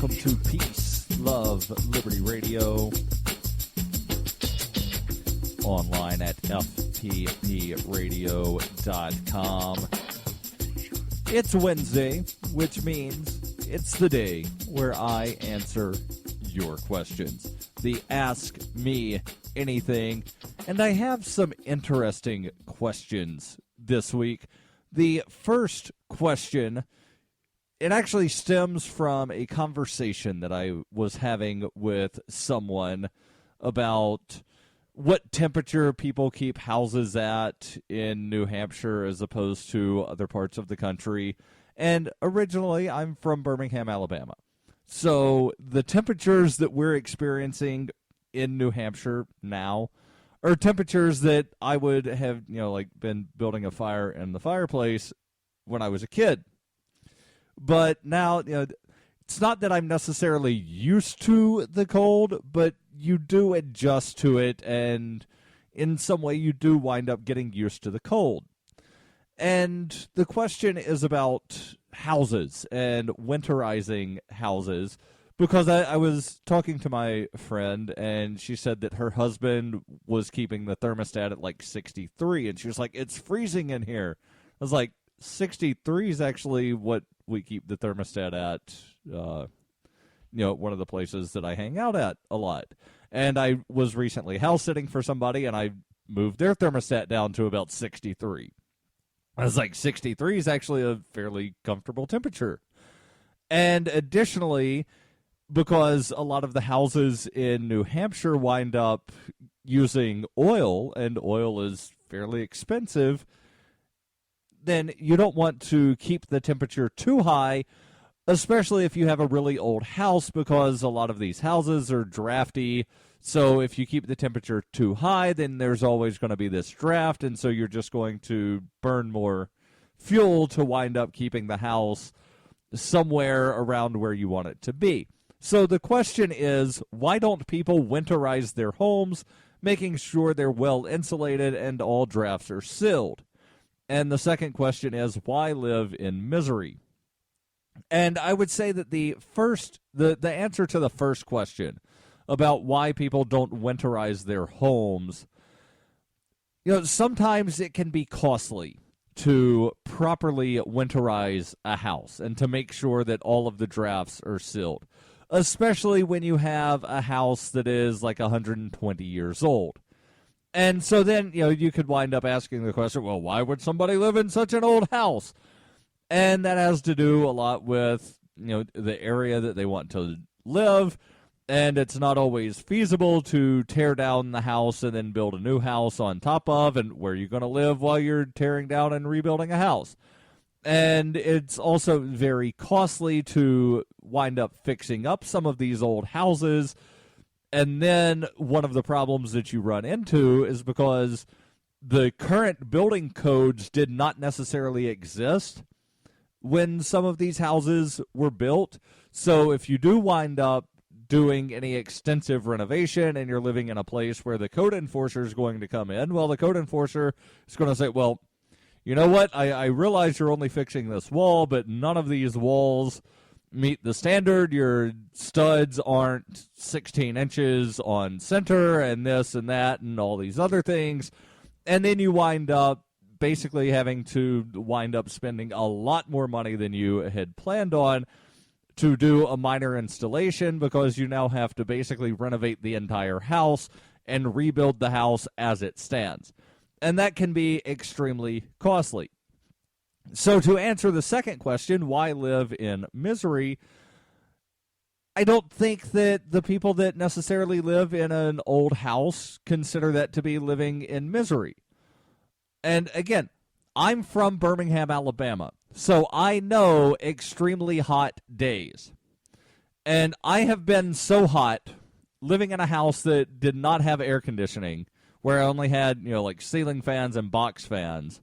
welcome to Peace, Love, Liberty Radio. Online at fppradio.com. It's Wednesday, which means it's the day where I answer your questions. The Ask Me Anything. And I have some interesting questions this week. The first question, it actually stems from a conversation that I was having with someone about what temperature people keep houses at in New Hampshire as opposed to other parts of the country. And originally, I'm from Birmingham, Alabama. So the temperatures that we're experiencing in New Hampshire now are temperatures that I would have, been building a fire in the fireplace when I was a kid. But now, it's not that I'm necessarily used to the cold, but you do adjust to it, and in some way you do wind up getting used to the cold. And the question is about houses and winterizing houses, because I was talking to my friend, and she said that her husband was keeping the thermostat at like 63, and she was like, it's freezing in here. I was like, 63 is actually what we keep the thermostat at, one of the places that I hang out at a lot. And I was recently house sitting for somebody, and I moved their thermostat down to about 63. I was like, 63 is actually a fairly comfortable temperature. And additionally, because a lot of the houses in New Hampshire wind up using oil, and oil is fairly expensive, then you don't want to keep the temperature too high, especially if you have a really old house, because a lot of these houses are drafty. So if you keep the temperature too high, then there's always going to be this draft, and so you're just going to burn more fuel to wind up keeping the house somewhere around where you want it to be. So the question is, why don't people winterize their homes, making sure they're well insulated and all drafts are sealed? And the second question is, why live in misery? And I would say that the answer to the first question about why people don't winterize their homes, sometimes it can be costly to properly winterize a house and to make sure that all of the drafts are sealed, especially when you have a house that is like 120 years old. And so then, you could wind up asking the question, well, why would somebody live in such an old house? And that has to do a lot with, the area that they want to live. And it's not always feasible to tear down the house and then build a new house on top of. And where are you going to live while you're tearing down and rebuilding a house? And it's also very costly to wind up fixing up some of these old houses. And then one of the problems that you run into is because the current building codes did not necessarily exist when some of these houses were built. So if you do wind up doing any extensive renovation and you're living in a place where the code enforcer is going to come in, well, the code enforcer is going to say, well, you know what, I realize you're only fixing this wall, but none of these walls meet the standard. Your studs aren't 16 inches on center and this and that and all these other things. And then you wind up basically having to wind up spending a lot more money than you had planned on to do a minor installation, because you now have to basically renovate the entire house and rebuild the house as it stands. And that can be extremely costly. So to answer the second question, why live in misery, I don't think that the people that necessarily live in an old house consider that to be living in misery. And again, I'm from Birmingham, Alabama, so I know extremely hot days. And I have been so hot living in a house that did not have air conditioning, where I only had, like ceiling fans and box fans.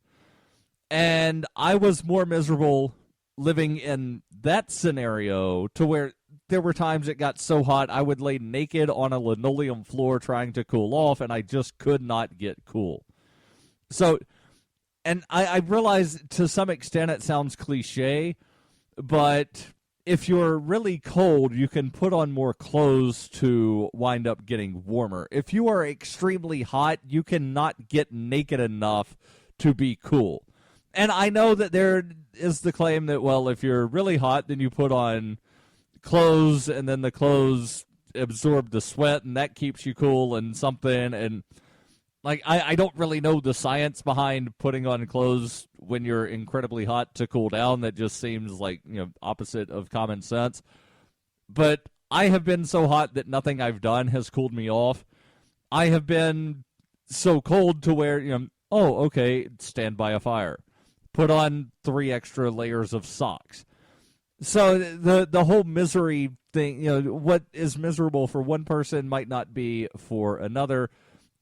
And I was more miserable living in that scenario, to where there were times it got so hot I would lay naked on a linoleum floor trying to cool off, and I just could not get cool. So, and I realize to some extent it sounds cliche, but if you're really cold, you can put on more clothes to wind up getting warmer. If you are extremely hot, you cannot get naked enough to be cool. And I know that there is the claim that, well, if you're really hot, then you put on clothes, and then the clothes absorb the sweat, and that keeps you cool and something. And like, I don't really know the science behind putting on clothes when you're incredibly hot to cool down. That just seems like, opposite of common sense. But I have been so hot that nothing I've done has cooled me off. I have been so cold to where, oh, okay, stand by a fire. Put on 3 extra layers of socks. So the whole misery thing, what is miserable for one person might not be for another.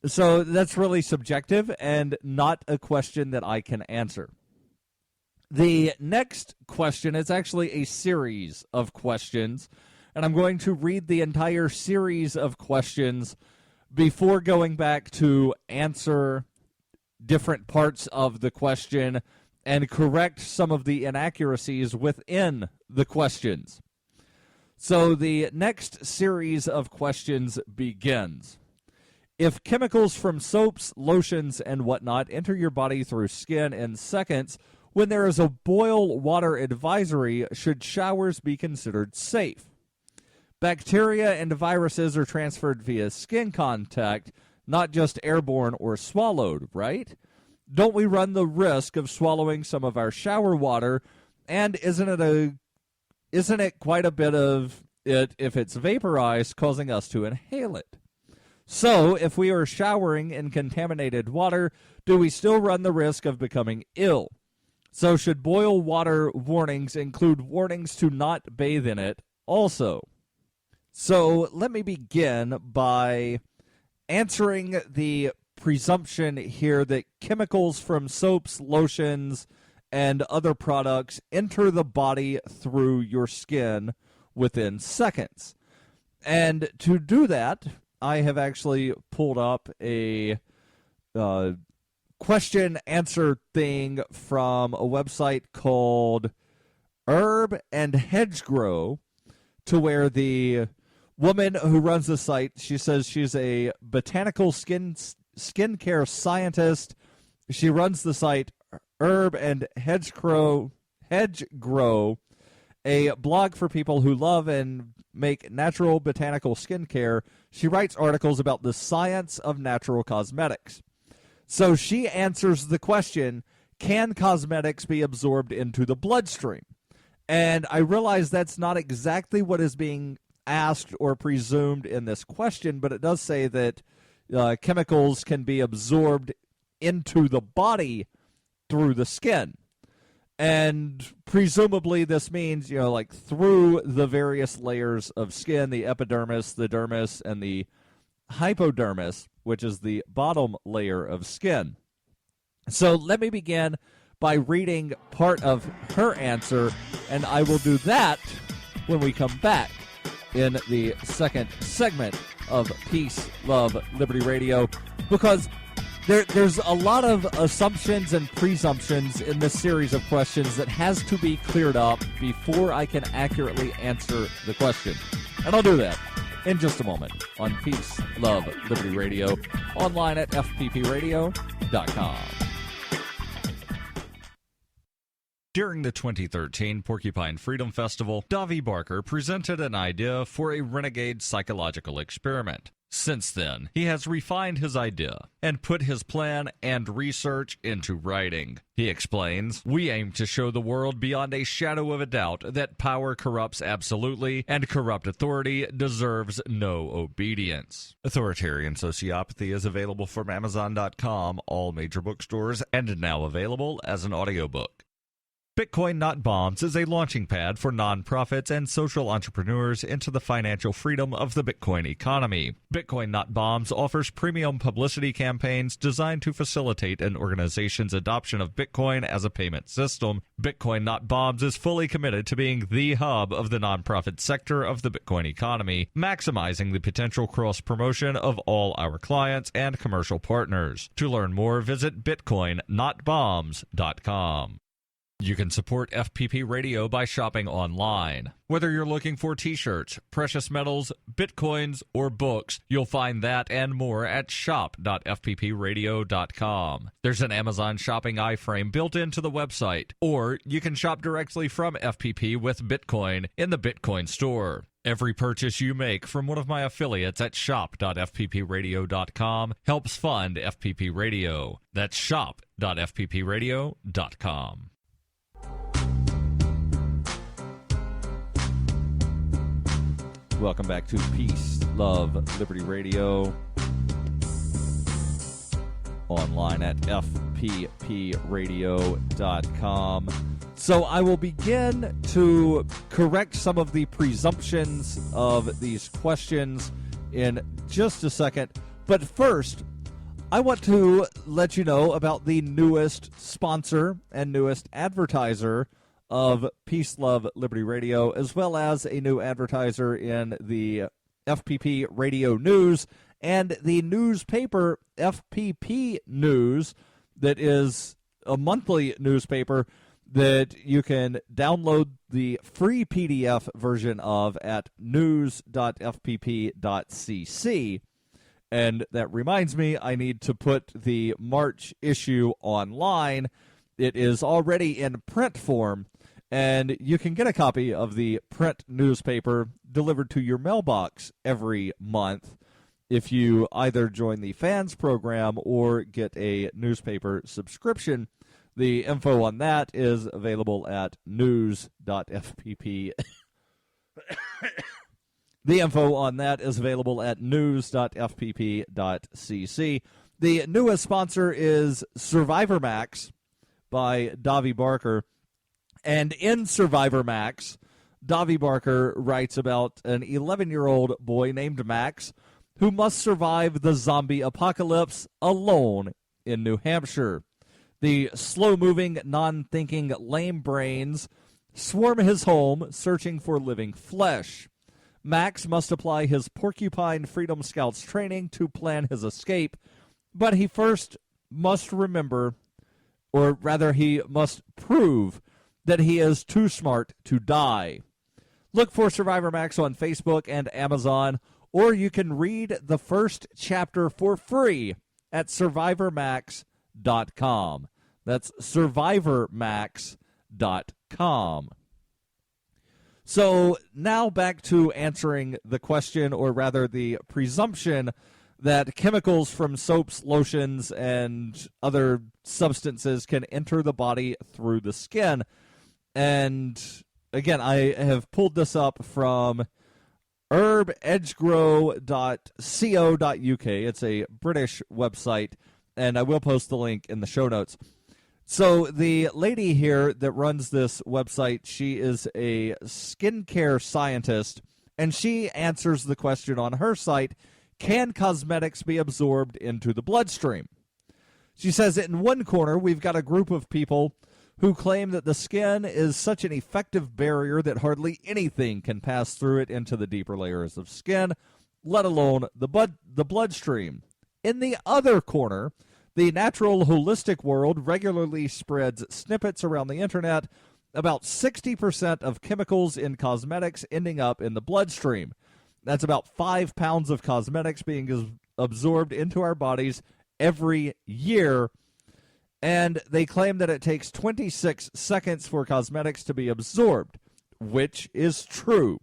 So that's really subjective and not a question that I can answer. The next question is actually a series of questions, and I'm going to read the entire series of questions before going back to answer different parts of the question and correct some of the inaccuracies within the questions. So the next series of questions begins. If chemicals from soaps, lotions, and whatnot enter your body through skin in seconds, when there is a boil water advisory, should showers be considered safe? Bacteria and viruses are transferred via skin contact, not just airborne or swallowed, right? Don't we run the risk of swallowing some of our shower water? And isn't it quite a bit of it if it's vaporized, causing us to inhale it? So, if we are showering in contaminated water, do we still run the risk of becoming ill? So, should boil water warnings include warnings to not bathe in it also? So, let me begin by answering the presumption here that chemicals from soaps, lotions, and other products enter the body through your skin within seconds. And to do that, I have actually pulled up a question answer thing from a website called Herb and Hedgegrow, to where the woman who runs the site, she says she's a botanical skincare scientist. She runs the site Herb and Hedgegrow, a blog for people who love and make natural botanical skincare. She writes articles about the science of natural cosmetics. So she answers the question, can cosmetics be absorbed into the bloodstream? And I realize that's not exactly what is being asked or presumed in this question, but it does say that chemicals can be absorbed into the body through the skin. And presumably this means, like through the various layers of skin, the epidermis, the dermis, and the hypodermis, which is the bottom layer of skin. So let me begin by reading part of her answer, and I will do that when we come back in the second segment of Peace, Love, Liberty Radio, because there's a lot of assumptions and presumptions in this series of questions that has to be cleared up before I can accurately answer the question. And I'll do that in just a moment on Peace, Love, Liberty Radio, online at fppradio.com. During the 2013 Porcupine Freedom Festival, Davy Barker presented an idea for a renegade psychological experiment. Since then, he has refined his idea and put his plan and research into writing. He explains, "We aim to show the world beyond a shadow of a doubt that power corrupts absolutely and corrupt authority deserves no obedience." Authoritarian Sociopathy is available from Amazon.com, all major bookstores, and now available as an audiobook. Bitcoin Not Bombs is a launching pad for nonprofits and social entrepreneurs into the financial freedom of the Bitcoin economy. Bitcoin Not Bombs offers premium publicity campaigns designed to facilitate an organization's adoption of Bitcoin as a payment system. Bitcoin Not Bombs is fully committed to being the hub of the nonprofit sector of the Bitcoin economy, maximizing the potential cross-promotion of all our clients and commercial partners. To learn more, visit bitcoinnotbombs.com. You can support FPP Radio by shopping online. Whether you're looking for t-shirts, precious metals, bitcoins, or books, you'll find that and more at shop.fppradio.com. There's an Amazon shopping iframe built into the website, or you can shop directly from FPP with Bitcoin in the Bitcoin store. Every purchase you make from one of my affiliates at shop.fppradio.com helps fund FPP Radio. That's shop.fppradio.com. Welcome back to Peace, Love, Liberty Radio. Online at fppradio.com. So I will begin to correct some of the presumptions of these questions in just a second. But first, I want to let you know about the newest sponsor and newest advertiser of Peace, Love, Liberty Radio, as well as a new advertiser in the FPP Radio News and the newspaper FPP News, that is a monthly newspaper that you can download the free PDF version of at news.fpp.cc. And that reminds me, I need to put the March issue online. It is already in print form, and you can get a copy of the print newspaper delivered to your mailbox every month if you either join the fans program or get a newspaper subscription. The info on that is available at news.fpp. The info on that is available at news.fpp.cc. The newest sponsor is Survivor Max by Davi Barker. And in Survivor Max, Davi Barker writes about an 11-year-old boy named Max who must survive the zombie apocalypse alone in New Hampshire. The slow-moving, non-thinking lame brains swarm his home, searching for living flesh. Max must apply his Porcupine Freedom Scouts training to plan his escape, but he first must remember, or rather he must prove, that he is too smart to die. Look for Survivor Max on Facebook and Amazon, or you can read the first chapter for free at survivormax.com. That's survivormax.com. So now back to answering the question, or rather the presumption, that chemicals from soaps, lotions, and other substances can enter the body through the skin. And again, I have pulled this up from herbedgegrow.co.uk. It's a British website, and I will post the link in the show notes. So the lady here that runs this website, she is a skincare scientist, and she answers the question on her site, can cosmetics be absorbed into the bloodstream? She says, in one corner, we've got a group of people who claim that the skin is such an effective barrier that hardly anything can pass through it into the deeper layers of skin, let alone the bloodstream. In the other corner, the natural holistic world regularly spreads snippets around the internet about 60% of chemicals in cosmetics ending up in the bloodstream. That's about 5 pounds of cosmetics being absorbed into our bodies every year. And they claim that it takes 26 seconds for cosmetics to be absorbed, which is true.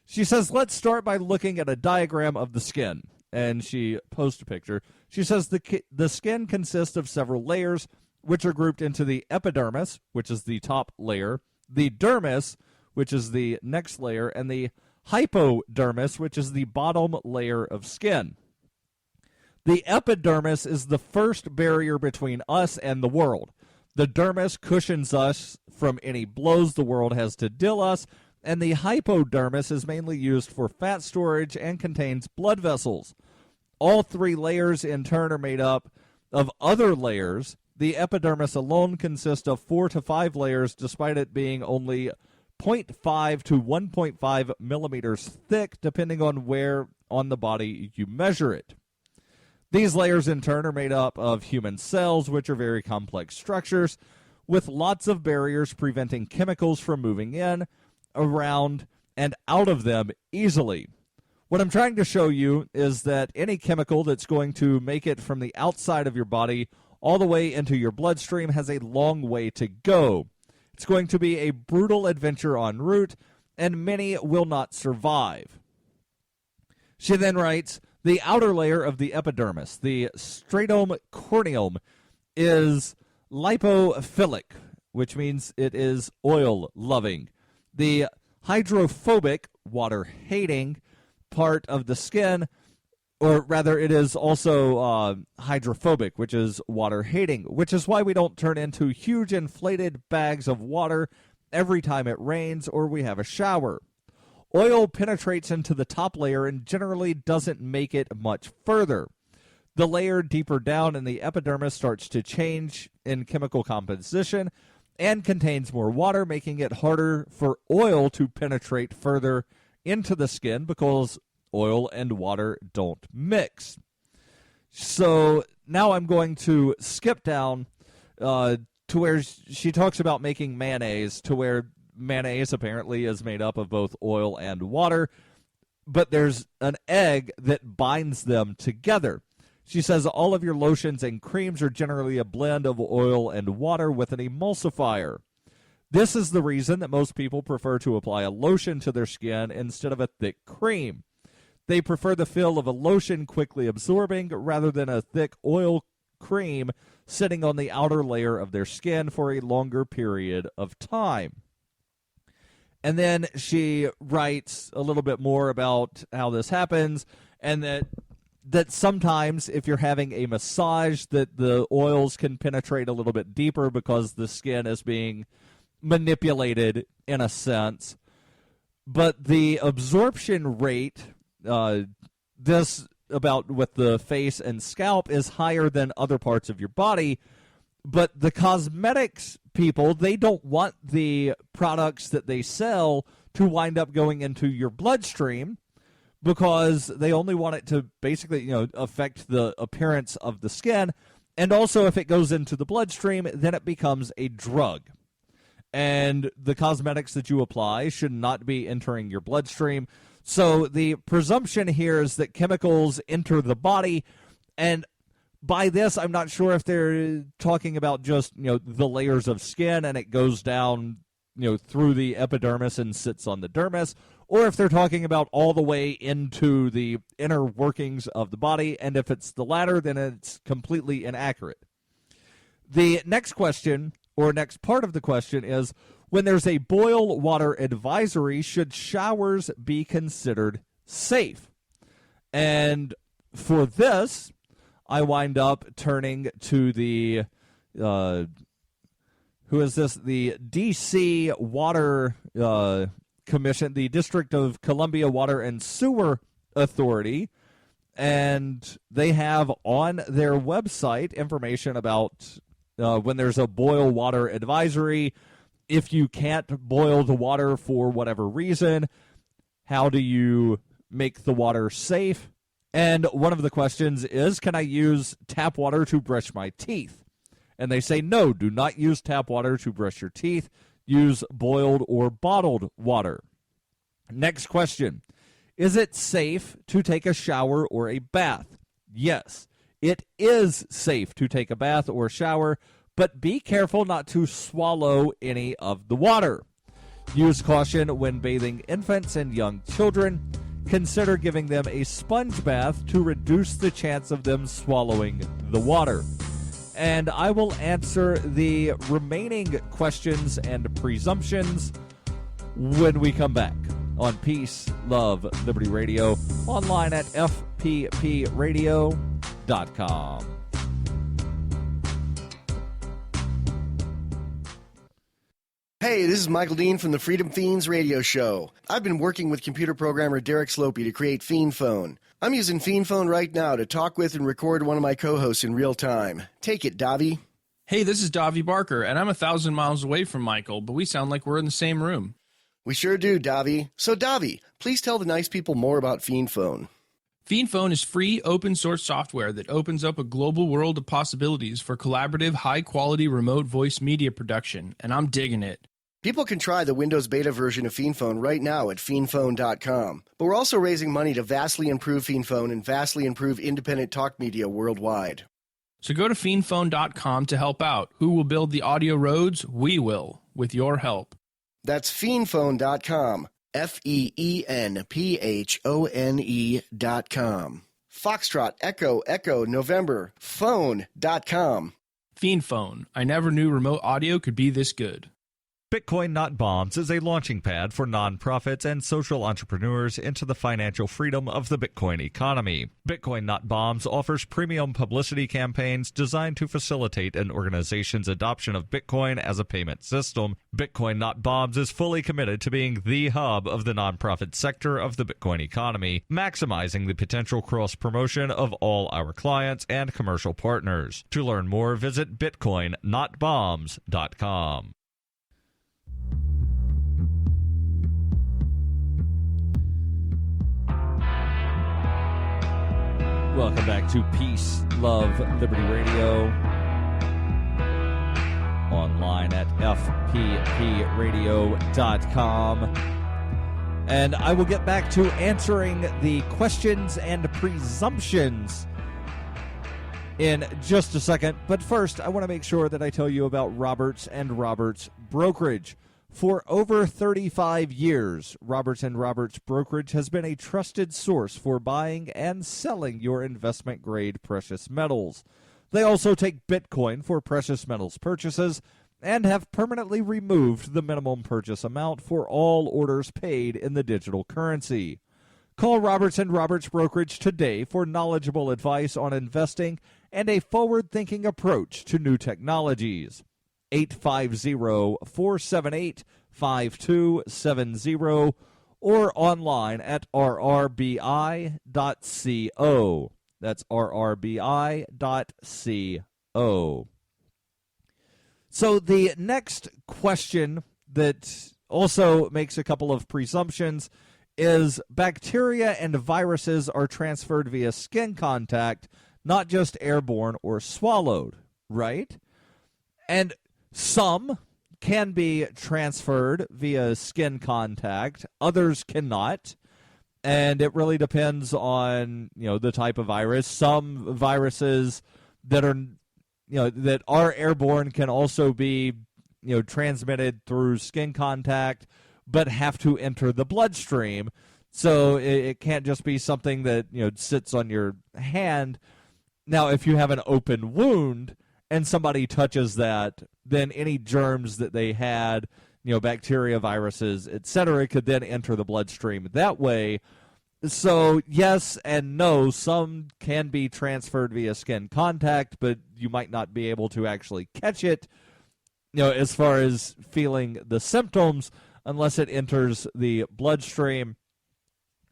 She says, let's start by looking at a diagram of the skin. And she posts a picture. She says the skin consists of several layers, which are grouped into the epidermis, which is the top layer, the dermis, which is the next layer, and the hypodermis, which is the bottom layer of skin. The epidermis is the first barrier between us and the world. The dermis cushions us from any blows the world has to deal us, and the hypodermis is mainly used for fat storage and contains blood vessels. All three layers in turn are made up of other layers. The epidermis alone consists of 4 to 5 layers, despite it being only 0.5 to 1.5 millimeters thick, depending on where on the body you measure it. These layers in turn are made up of human cells, which are very complex structures. with lots of barriers preventing chemicals from moving in, around, and out of them easily. What I'm trying to show you is that any chemical that's going to make it from the outside of your body all the way into your bloodstream has a long way to go. It's going to be a brutal adventure en route, and many will not survive. She then writes, the outer layer of the epidermis, the stratum corneum, is lipophilic, which means it is oil-loving. The hydrophobic, water-hating, part of the skin, or rather it is also hydrophobic, which is water-hating, which is why we don't turn into huge inflated bags of water every time it rains or we have a shower. Oil penetrates into the top layer and generally doesn't make it much further. The layer deeper down in the epidermis starts to change in chemical composition and contains more water, making it harder for oil to penetrate further into the skin because oil and water don't mix. So now I'm going to skip down to where she talks about making mayonnaise, to where mayonnaise apparently is made up of both oil and water, but there's an egg that binds them together. She says all of your lotions and creams are generally a blend of oil and water with an emulsifier. This is the reason that most people prefer to apply a lotion to their skin instead of a thick cream. They prefer the feel of a lotion quickly absorbing rather than a thick oil cream sitting on the outer layer of their skin for a longer period of time. And then she writes a little bit more about how this happens, and that sometimes if you're having a massage, that the oils can penetrate a little bit deeper because the skin is being manipulated in a sense. But the absorption rate, this about with the face and scalp, is higher than other parts of your body. But the cosmetics people, they don't want the products that they sell to wind up going into your bloodstream, because they only want it to basically, affect the appearance of the skin. And also, if it goes into the bloodstream, then it becomes a drug. And the cosmetics that you apply should not be entering your bloodstream. So the presumption here is that chemicals enter the body, and by this, I'm not sure if they're talking about just, the layers of skin and it goes down, through the epidermis and sits on the dermis, or if they're talking about all the way into the inner workings of the body, and if it's the latter, then it's completely inaccurate. The next question, or next part of the question, is when there's a boil water advisory, should showers be considered safe? And for this, I wind up turning to the, who is this? The D.C. Water Commission, the District of Columbia Water and Sewer Authority, and they have on their website information about when there's a boil water advisory. If you can't boil the water for whatever reason, how do you make the water safe? And one of the questions is, can I use tap water to brush my teeth? And they say, no, do not use tap water to brush your teeth. Use boiled or bottled water. Next question. Is it safe to take a shower or a bath? Yes, it is safe to take a bath or shower, but be careful not to swallow any of the water. Use caution when bathing infants and young children. Consider giving them a sponge bath to reduce the chance of them swallowing the water. And I will answer the remaining questions and presumptions when we come back on Peace, Love, Liberty Radio, online at fppradio.com. Hey, this is Michael Dean from the Freedom Fiends radio show. I've been working with computer programmer Derek Slopey to create Fiend Phone. I'm using Fiend Phone right now to talk with and record one of my co-hosts in real time. Take it, Davi. Hey, this is Davi Barker, and I'm 1,000 miles away from Michael, but we sound like we're in the same room. We sure do, Davi. So, Davi, please tell the nice people more about Fiend Phone. FiendPhone is free, open-source software that opens up a global world of possibilities for collaborative, high-quality remote voice media production, and I'm digging it. People can try the Windows beta version of FiendPhone right now at fiendphone.com. But we're also raising money to vastly improve FiendPhone and vastly improve independent talk media worldwide. So go to fiendphone.com to help out. Who will build the audio roads? We will, with your help. That's fiendphone.com. FEENPHONE.com. Foxtrot, Echo, November, phone.com. FiendPhone. I never knew remote audio could be this good. Bitcoin Not Bombs is a launching pad for nonprofits and social entrepreneurs into the financial freedom of the Bitcoin economy. Bitcoin Not Bombs offers premium publicity campaigns designed to facilitate an organization's adoption of Bitcoin as a payment system. Bitcoin Not Bombs is fully committed to being the hub of the nonprofit sector of the Bitcoin economy, maximizing the potential cross-promotion of all our clients and commercial partners. To learn more, visit bitcoinnotbombs.com. Welcome back to Peace, Love, Liberty Radio. Online at fppradio.com. And I will get back to answering the questions and presumptions in just a second. But first, I want to make sure that I tell you about Roberts and Roberts Brokerage. For over 35 years, Roberts & Roberts Brokerage has been a trusted source for buying and selling your investment-grade precious metals. They also take Bitcoin for precious metals purchases and have permanently removed the minimum purchase amount for all orders paid in the digital currency. Call Roberts & Roberts Brokerage today for knowledgeable advice on investing and a forward-thinking approach to new technologies. 850-478-5270 or online at rrbi.co. That's rrbi.co. So the next question that also makes a couple of presumptions is bacteria and viruses are transferred via skin contact, not just airborne or swallowed, right? And some can be transferred via skin contact, others cannot, and it really depends on, the type of virus. Some viruses that are, that are airborne can also be, transmitted through skin contact, but have to enter the bloodstream. So it can't just be something that, sits on your hand. Now, if you have an open wound and somebody touches that, then any germs that they had, bacteria, viruses, etc., could then enter the bloodstream that way. So yes and no, some can be transferred via skin contact, but you might not be able to actually catch it, as far as feeling the symptoms, unless it enters the bloodstream.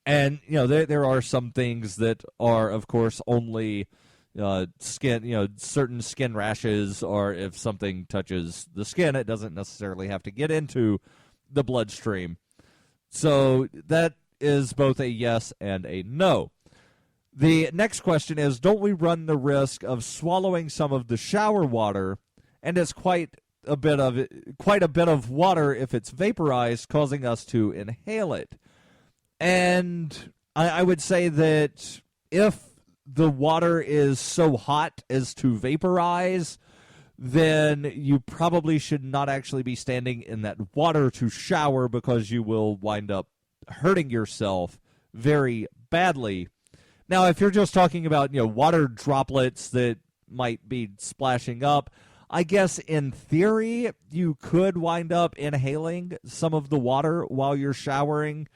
And, there are some things that are, of course, only skin, certain skin rashes, or if something touches the skin, it doesn't necessarily have to get into the bloodstream. So that is both a yes and a no. The next question is, don't we run the risk of swallowing some of the shower water, and it's quite a bit of water if it's vaporized, causing us to inhale it? And I would say that if the water is so hot as to vaporize, then you probably should not actually be standing in that water to shower, because you will wind up hurting yourself very badly. Now, if you're just talking about, water droplets that might be splashing up, I guess in theory you could wind up inhaling some of the water while you're showering,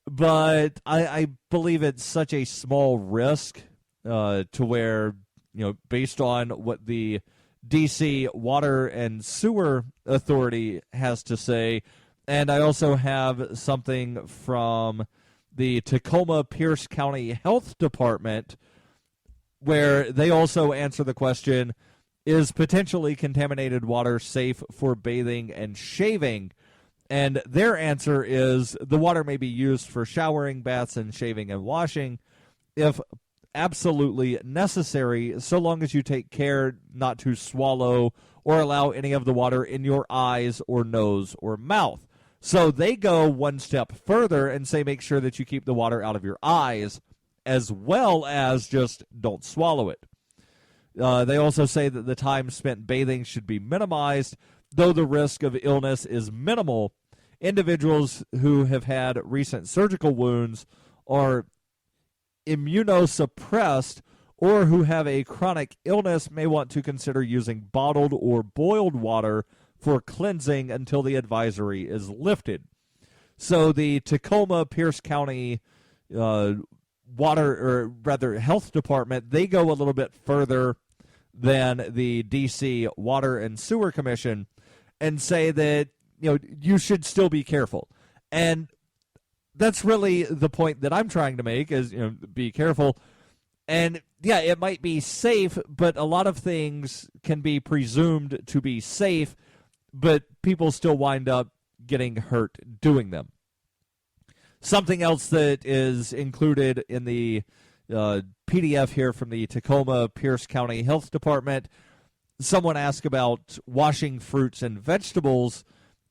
but I believe it's such a small risk to where, based on what the D.C. Water and Sewer Authority has to say, and I also have something from the Tacoma Pierce County Health Department where they also answer the question, is potentially contaminated water safe for bathing and shaving? And their answer is the water may be used for showering, baths, and shaving and washing. if absolutely necessary, so long as you take care not to swallow or allow any of the water in your eyes or nose or mouth. So they go one step further and say make sure that you keep the water out of your eyes, as well as just don't swallow it. They also say that the time spent bathing should be minimized. Though the risk of illness is minimal, individuals who have had recent surgical wounds are immunosuppressed or who have a chronic illness may want to consider using bottled or boiled water for cleansing until the advisory is lifted. So the Tacoma Pierce County health department, they go a little bit further than the DC Water and Sewer Commission and say that, you should still be careful. And that's really the point that I'm trying to make is, be careful. And yeah, it might be safe, but a lot of things can be presumed to be safe, but people still wind up getting hurt doing them. Something else that is included in the PDF here from the Tacoma Pierce County Health Department, someone asked about washing fruits and vegetables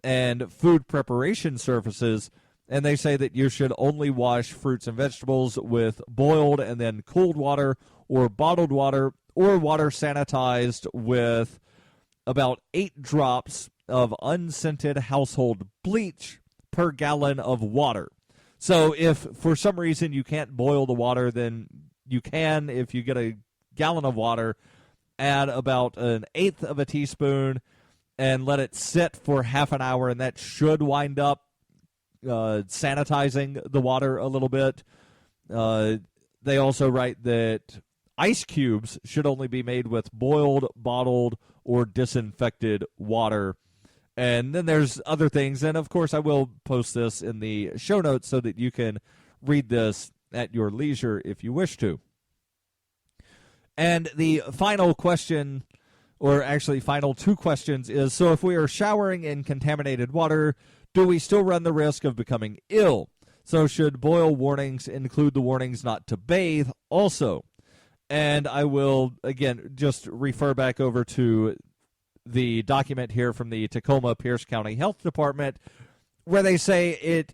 and food preparation surfaces, and they say that you should only wash fruits and vegetables with boiled and then cooled water or bottled water or water sanitized with about 8 drops of unscented household bleach per gallon of water. So if for some reason you can't boil the water, then you can, if you get a gallon of water, add about 1/8 of a teaspoon and let it sit for half an hour, and that should wind up sanitizing the water a little bit. They also write that ice cubes should only be made with boiled, bottled, or disinfected water. And then there's other things, and of course I will post this in the show notes so that you can read this at your leisure if you wish to. And the final question, or actually final 2 questions, is, so if we are showering in contaminated water, do we still run the risk of becoming ill? So should boil warnings include the warnings not to bathe also? And I will, again, just refer back over to the document here from the Tacoma Pierce County Health Department, where they say it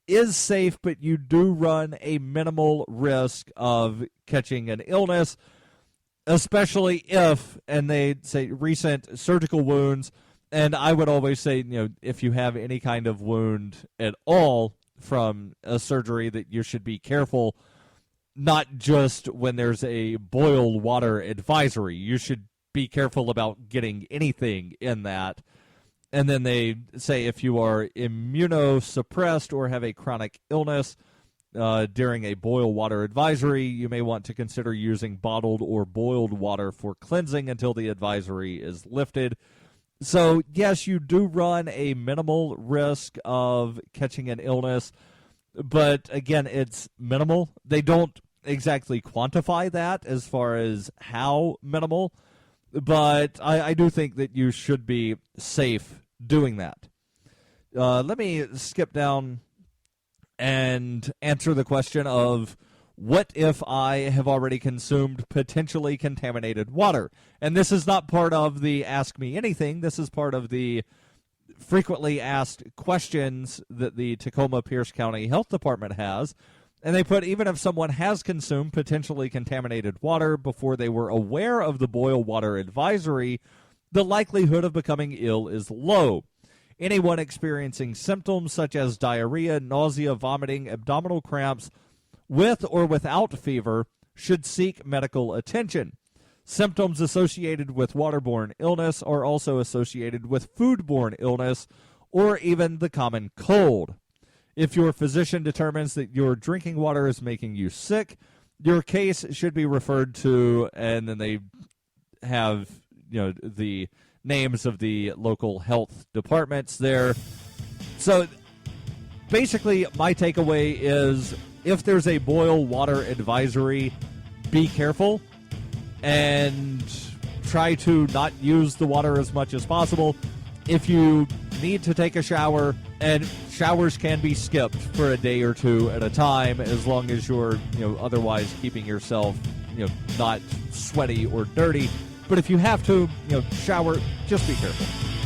is safe, but you do run a minimal risk of catching an illness, especially if, and they say recent surgical wounds, and I would always say, if you have any kind of wound at all from a surgery, that you should be careful, not just when there's a boiled water advisory. You should be careful about getting anything in that. And then they say if you are immunosuppressed or have a chronic illness during a boil water advisory, you may want to consider using bottled or boiled water for cleansing until the advisory is lifted. So, yes, you do run a minimal risk of catching an illness, but again, it's minimal. They don't exactly quantify that as far as how minimal, but I do think that you should be safe doing that. Let me skip down and answer the question of what if I have already consumed potentially contaminated water? And this is not part of the Ask Me Anything. This is part of the frequently asked questions that the Tacoma Pierce County Health Department has. And they put, even if someone has consumed potentially contaminated water before they were aware of the boil water advisory, the likelihood of becoming ill is low. Anyone experiencing symptoms such as diarrhea, nausea, vomiting, abdominal cramps, with or without fever, should seek medical attention. Symptoms associated with waterborne illness are also associated with foodborne illness or even the common cold. If your physician determines that your drinking water is making you sick, your case should be referred to, and then they have, the names of the local health departments there. So basically, my takeaway is if there's a boil water advisory, be careful and try to not use the water as much as possible. If you need to take a shower, and showers can be skipped for a day or two at a time, as long as you're, otherwise keeping yourself, not sweaty or dirty. But if you have to, shower, just be careful.